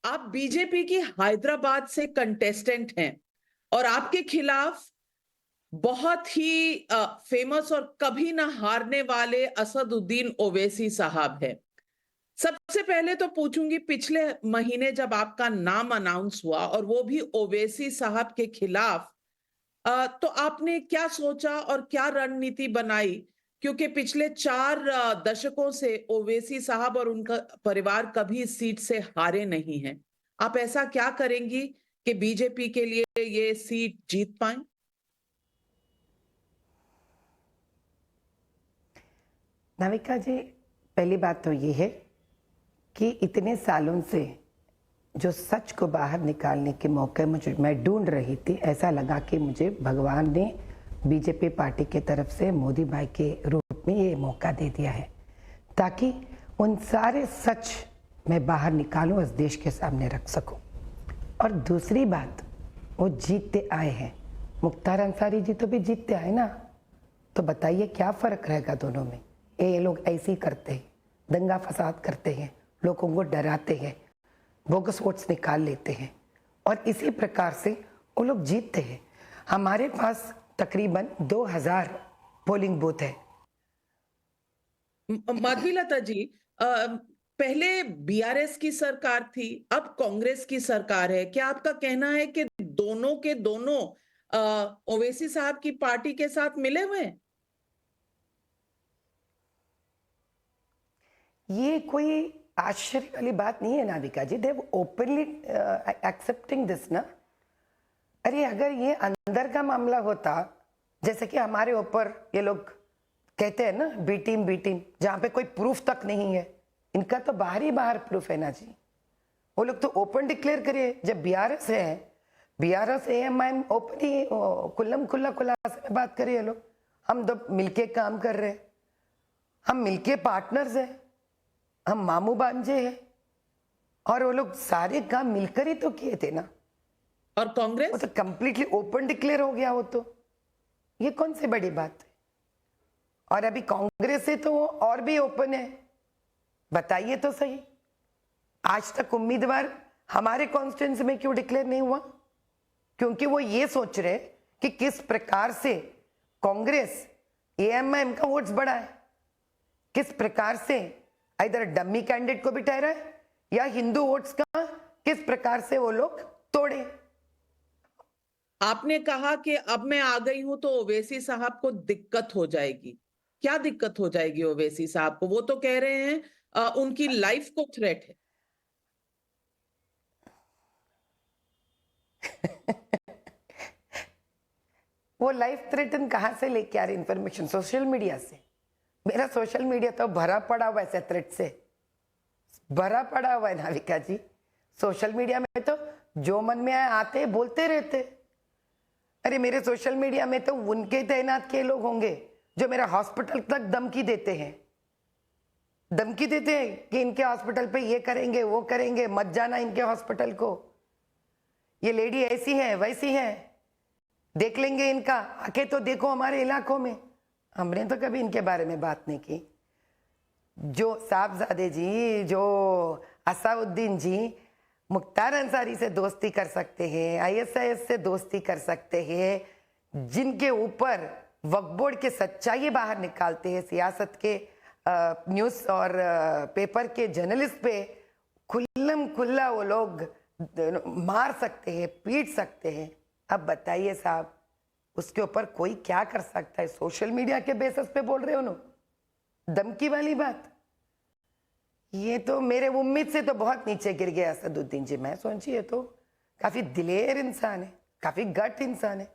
आप बीजेपी की हैदराबाद से कंटेस्टेंट हैं और आपके खिलाफ बहुत ही फेमस और कभी ना हारने वाले असदुद्दीन ओवैसी साहब है। सबसे पहले तो पूछूंगी, पिछले महीने जब आपका नाम अनाउंस हुआ और वो भी ओवैसी साहब के खिलाफ, तो आपने क्या सोचा और क्या रणनीति बनाई? क्योंकि पिछले 4 दशकों से ओवैसी साहब और उनका परिवार कभी इस सीट से हारे नहीं हैं। आप ऐसा क्या करेंगी कि बीजेपी के लिए ये सीट जीत पाएं? नाविका जी, पहली बात तो ये है कि इतने सालों से जो सच को बाहर निकालने के मौके मैं ढूंढ रही थी, ऐसा लगा कि मुझे भगवान ने बीजेपी पार्टी के तरफ से मोदी भाई के रूप में ये मौका दे दिया है, ताकि उन सारे सच मैं बाहर निकालूं, इस देश के सामने रख सकूं। और दूसरी बात, वो जीतते आए हैं। मुख्तार अंसारी जी तो भी जीतते आए ना, तो बताइए क्या फर्क रहेगा दोनों में? ये लोग ऐसे ही करते हैं, दंगा फसाद करते हैं, लोगों को डराते हैं, बोगस वोट्स निकाल लेते हैं और इसी प्रकार से वो लोग जीतते हैं। हमारे पास तकरीबन 2000 पोलिंग बूथ है। माधवीलता जी, पहले बीआरएस की सरकार थी, अब कांग्रेस की सरकार है। क्या आपका कहना है कि दोनों के दोनों ओवैसी साहब की पार्टी के साथ मिले हुए हैं? ये कोई आश्चर्य वाली बात नहीं है नाविका जी, दे ओपनली एक्सेप्टिंग दिस ना। अरे अगर ये अंदर का मामला होता, जैसे कि हमारे ऊपर ये लोग कहते हैं ना बी टीम, जहां पे कोई प्रूफ तक नहीं है, इनका तो बाहर ही बाहर प्रूफ है ना जी। वो लोग तो ओपन डिक्लेयर करिए। जब बीआरएस है, बीआरएस एएमआईएम ओपन ही खुल्लम खुल्ला खुलासे में बात करिए। लोग हम दो मिलके काम कर रहे हैं, हम मिलके पार्टनर्स हैं, हम मामू भांजे हैं, और वो लोग सारे काम मिलकर ही तो किए थे ना। और वो कांग्रेस? तो कंप्लीटली ओपन डिक्लेयर हो गया हो, तो ये कौन सी बड़ी बात है? और अभी कांग्रेस से तो वो और भी ओपन है। बताइए तो सही, आज तक उम्मीदवार हमारे कॉन्स्टिट्यूंसी में क्यों डिक्लेयर नहीं हुआ? क्योंकि वो ये सोच रहे कि किस प्रकार से कांग्रेस एएमआईएम का वोट्स बढ़ा है, किस प्रकार से इधर डम्मी कैंडिडेट को भी ठहरा है, या हिंदू वोट्स का किस प्रकार से वो लोग तोड़े। आपने कहा कि अब मैं आ गई हूं तो ओवैसी साहब को दिक्कत हो जाएगी। क्या दिक्कत हो जाएगी ओवैसी साहब को? वो तो कह रहे हैं उनकी लाइफ को थ्रेट है। वो लाइफ थ्रेटन कहां से लेके आ रही इंफॉर्मेशन? सोशल मीडिया से। मेरा सोशल मीडिया तो भरा पड़ा हुआ है थ्रेट से, भरा पड़ा हुआ है नाविका जी। सोशल मीडिया में तो जो मन में आए आते बोलते रहते। अरे मेरे सोशल मीडिया में तो उनके तैनात के लोग होंगे जो मेरा हॉस्पिटल तक धमकी देते हैं, धमकी देते हैं कि इनके हॉस्पिटल पे ये करेंगे वो करेंगे, मत जाना इनके हॉस्पिटल को, ये लेडी ऐसी है वैसी है, देख लेंगे इनका, आके तो देखो हमारे इलाकों में। हमने तो कभी इनके बारे में बात नहीं की। जो साहबजादे जी, जो असाउद्दीन जी मुख्तार अंसारी से दोस्ती कर सकते हैं, आईएसआईएस से दोस्ती कर सकते हैं, जिनके ऊपर वक्फ बोर्ड के सच्चाई बाहर निकालते हैं, सियासत के न्यूज़ और पेपर के जर्नलिस्ट पे खुल्लम खुल्ला वो लोग मार सकते हैं, पीट सकते हैं। अब बताइए साहब, उसके ऊपर कोई क्या कर सकता है? सोशल मीडिया के बेसिस पे बोल रहे हो ना, धमकी वाली बात। ये तो मेरे उम्मीद से तो बहुत नीचे गिर गया असदुद्दीन जी। मैं सोचिए तो काफी दिलेर इंसान है, काफी गट इंसान है।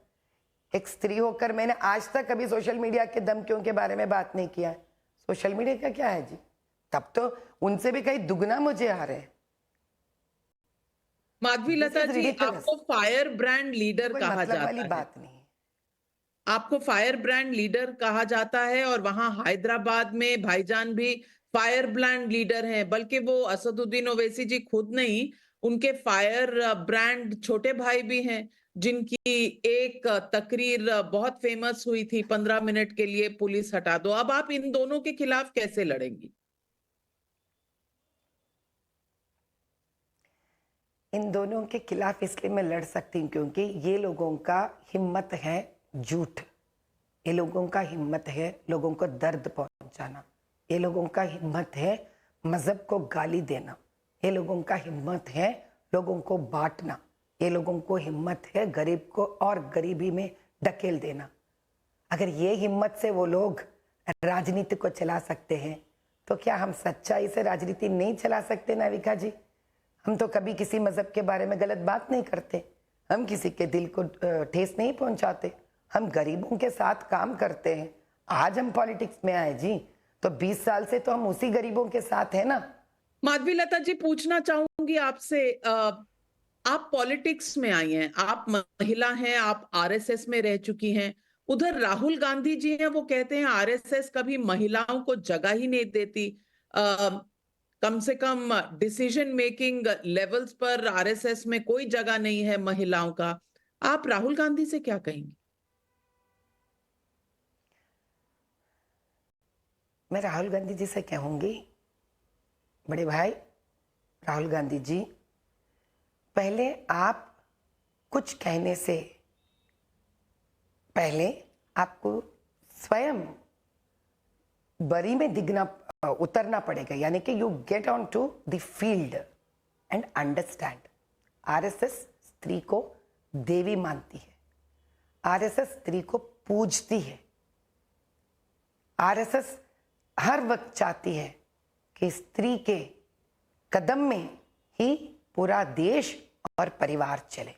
एक स्त्री होकर मैंने आज तक कभी सोशल मीडिया के धमकियों के बारे में बात नहीं किया है। सोशल मीडिया का क्या है जी? तब तो उनसे भी कहीं दुगना मुझे आ रहे हैं। माधवीलता जी, आपको फायर ब्रांड लीडर कोई कहा मतलब वाली जाता है। बात नहीं। आपको फायर ब्रांड लीडर कहा जाता है और वहां हैदराबाद में भाईजान भी फायर ब्रांड लीडर हैं। बल्कि वो असदुद्दीन ओवैसी जी खुद नहीं, उनके फायर ब्रांड छोटे भाई भी हैं, जिनकी एक तकरीर बहुत फेमस हुई थी, 15 मिनट के लिए पुलिस हटा दो। अब आप इन दोनों के खिलाफ कैसे लड़ेंगी? इन दोनों के खिलाफ इसलिए मैं लड़ सकती हूँ क्योंकि ये लोगों का हिम्मत है झूठ, ये लोगों का हिम्मत है लोगों को दर्द पहुंचाना, ये लोगों का हिम्मत है मजहब को गाली देना, ये लोगों का हिम्मत है लोगों को बांटना, ये लोगों को हिम्मत है गरीब को और गरीबी में ढकेल देना। अगर ये हिम्मत से वो लोग राजनीति को चला सकते हैं तो क्या हम सच्चाई से राजनीति नहीं चला सकते नाविका जी? हम तो कभी किसी मजहब के बारे में गलत बात नहीं करते, हम किसी के दिल को ठेस नहीं पहुंचाते, हम गरीबों के साथ काम करते हैं। आज हम पॉलिटिक्स में आए जी तो 20 साल से तो हम उसी गरीबों के साथ है ना। माधवीलता जी, पूछना चाहूंगी आपसे, आप पॉलिटिक्स में आई हैं, आप महिला हैं, आप आरएसएस में रह चुकी हैं। उधर राहुल गांधी जी हैं, वो कहते हैं आरएसएस कभी महिलाओं को जगह ही नहीं देती, कम से कम डिसीजन मेकिंग लेवल्स पर आरएसएस में कोई जगह नहीं है महिलाओं का। आप राहुल गांधी से क्या कहेंगे? मैं राहुल गांधी जी से कहूंगी, बड़े भाई राहुल गांधी जी, पहले आप कुछ कहने से पहले आपको स्वयं बरी में दिखना उतरना पड़ेगा, यानी कि you get on to the field and understand. RSS स्त्री को देवी मानती है, आरएसएस स्त्री को पूजती है, आरएसएस हर वक्त चाहती है कि स्त्री के कदम में ही पूरा देश और परिवार चले।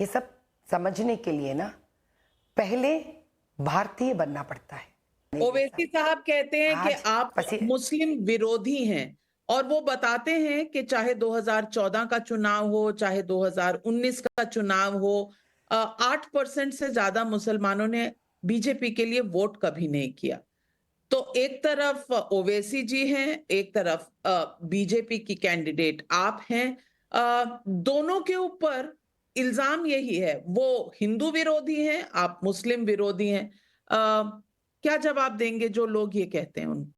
ये सब समझने के लिए ना पहले भारतीय बनना पड़ता है। ओवैसी साहब कहते हैं कि आप मुस्लिम विरोधी हैं और वो बताते हैं कि चाहे 2014 का चुनाव हो, चाहे 2019 का चुनाव हो, 8% से ज्यादा मुसलमानों ने बीजेपी के लिए वोट कभी नहीं किया। तो एक तरफ ओवैसी जी हैं, एक तरफ बीजेपी की कैंडिडेट आप हैं, दोनों के ऊपर इल्जाम यही है, वो हिंदू विरोधी हैं, आप मुस्लिम विरोधी हैं। क्या जवाब देंगे जो लोग ये कहते हैं उन?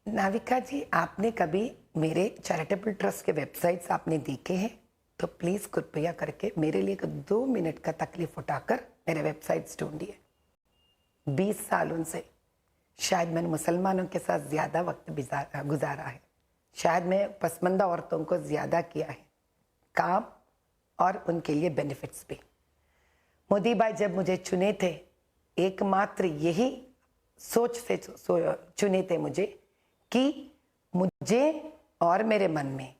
नाविका जी, आपने कभी मेरे चैरिटेबल ट्रस्ट के वेबसाइट्स आपने देखे हैं तो प्लीज कृपया करके मेरे लिए 2 मिनट का तकलीफ उठाकर मेरे वेबसाइट्स ढूंढिए। 20 सालों से शायद मैंने मुसलमानों के साथ ज्यादा वक्त गुजारा है, शायद मैं पसमंदा औरतों को ज्यादा किया है काम और उनके लिए बेनिफिट्स भी। मोदी भाई जब मुझे चुने थे, एकमात्र यही सोच से चुने थे मुझे कि मुझे और मेरे मन में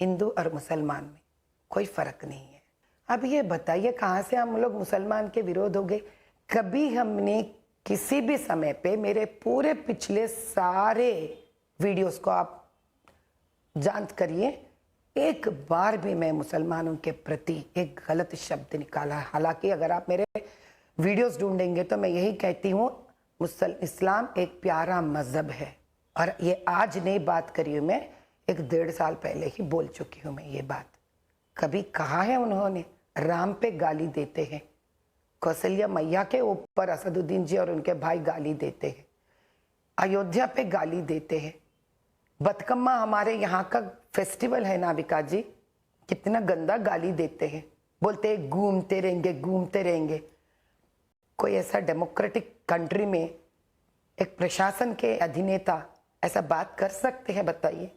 हिंदू और मुसलमान में कोई फर्क नहीं है। अब ये बताइए कहाँ से हम लोग मुसलमान के विरोध हो गए? कभी हमने किसी भी समय पे, मेरे पूरे पिछले सारे वीडियोस को आप जांच करिए, एक बार भी मैं मुसलमानों के प्रति एक गलत शब्द निकाला। हालांकि अगर आप मेरे वीडियोस ढूंढेंगे तो मैं यही कहती हूँ, इस्लाम एक प्यारा मजहब है। और ये आज नई बात करी हूँ मैं, 1-1.5 साल पहले ही बोल चुकी हूँ मैं ये बात। कभी कहा है उन्होंने राम पे गाली देते हैं, कौशल्या मैया के ऊपर असदुद्दीन जी और उनके भाई गाली देते हैं, अयोध्या पे गाली देते हैं, बतकम्मा हमारे यहाँ का फेस्टिवल है नाविका जी, कितना गंदा गाली देते हैं, बोलते हैं घूमते रहेंगे घूमते रहेंगे। कोई ऐसा डेमोक्रेटिक कंट्री में एक प्रशासन के अधिनेता ऐसा बात कर सकते हैं बताइए?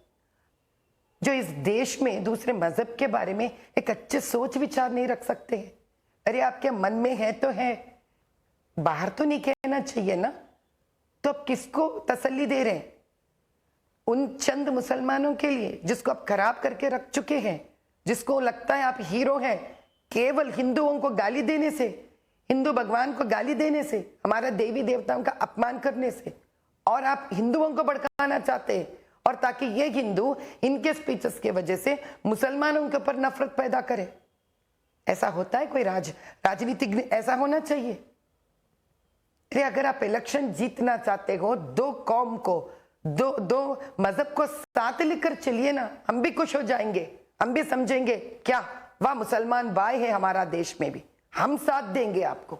जो इस देश में दूसरे मजहब के बारे में एक अच्छे सोच विचार नहीं रख सकते हैं? अरे आपके मन में है तो है, बाहर तो नहीं कहना चाहिए ना। तो अब किसको तसल्ली दे रहे हैं? उन चंद मुसलमानों के लिए जिसको आप खराब करके रख चुके हैं, जिसको लगता है आप हीरो हैं, केवल हिंदुओं को गाली देने से, हिंदू भगवान को गाली देने से, हमारा देवी देवताओं का अपमान करने से, और आप हिंदुओं को भड़काना चाहते हैं, और ताकि ये हिंदू इनके स्पीचेस की वजह से मुसलमानों के ऊपर नफरत पैदा करे। ऐसा होता है कोई राजनीतिक? ऐसा होना चाहिए? अरे अगर आप इलेक्शन जीतना चाहते हो, दो कौम को, दो मजहब को साथ लेकर चलिए ना, हम भी खुश हो जाएंगे, हम भी समझेंगे क्या वाह मुसलमान भाई है हमारा देश में भी, हम साथ देंगे आपको।